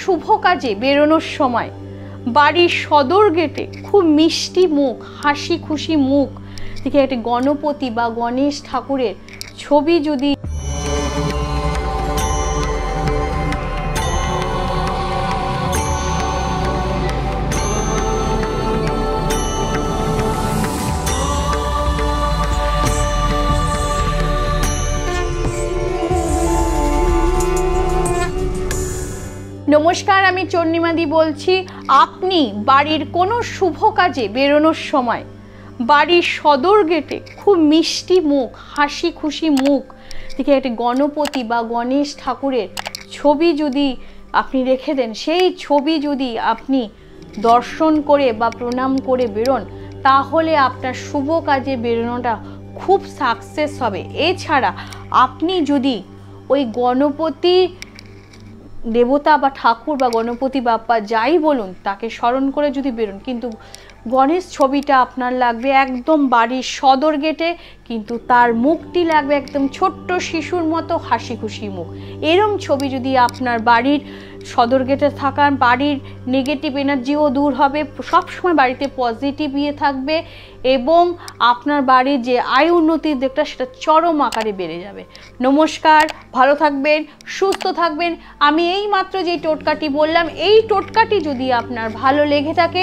শুভ কাজে বেরোনোর সময় বাড়ির সদর গেটে খুব মিষ্টি মুখ, হাসি খুশি মুখ থেকে একটি গণপতি বা গণেশ ঠাকুরের ছবি যদি নমস্কার, আমি চন্ডিমাদি বলছি। আপনি বাড়ির কোনো শুভ কাজে বেরোনোর সময় বাড়ির সদর গেটে খুব মিষ্টি মুখ, হাসি খুশি মুখ থেকে একটি গণপতি বা গণেশ ঠাকুরের ছবি যদি আপনি রেখে দেন, সেই ছবি যদি আপনি দর্শন করে বা প্রণাম করে বেরোন, তাহলে আপনার শুভ কাজে বেরোনোটা খুব সাকসেস হবে। এছাড়া আপনি যদি ওই গণপতি দেবতা বা ঠাকুর বা গণপতি বাপ্পা যাই বলুন তাকে স্মরণ করে যদি বেরোন, কিন্তু গণেশ ছবিটা আপনার লাগবে একদম বাড়ির সদর গেটে, কিন্তু তার মুখটি লাগবে একদম ছোট্ট শিশুর মতো হাসি খুশি মুখ। এরম ছবি যদি আপনার বাড়ির সদর গেটে থাকান, বাড়ির নেগেটিভ এনার্জিও দূর হবে, সবসময় বাড়িতে পজিটিভ ইয়ে থাকবে এবং আপনার বাড়ির যে আয় উন্নতির দিকটা সেটা চরম আকারে বেড়ে যাবে। নমস্কার, ভালো থাকবেন, সুস্থ থাকবেন। আমি এই মাত্র যে টোটকাটি বললাম, এই টোটকাটি যদি আপনার ভালো লেগে থাকে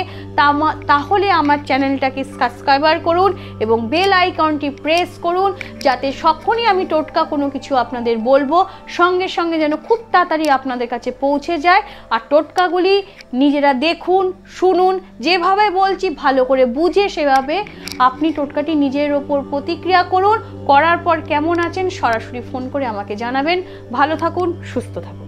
তাহলে আমার চ্যানেলটাকে সাবস্ক্রাইবার করুন এবং বেল আইকনটি প্রেস করুন, যাতে যখনই আমি টোটকা কোনো কিছু আপনাদের বলবো সঙ্গে সঙ্গে যেন খুব তাড়াতাড়ি আপনাদের কাছে পৌঁছে যায়। আর টোটকাগুলি নিজেরা দেখুন, শুনুন, যেভাবে বলছি ভালো করে বুঝে সেভাবে আপনি টোটকাটি নিজের ওপর প্রতিক্রিয়া করুন। করার পর কেমন আছেন সরাসরি ফোন করে আমাকে জানাবেন। ভালো থাকুন, সুস্থ থাকুন।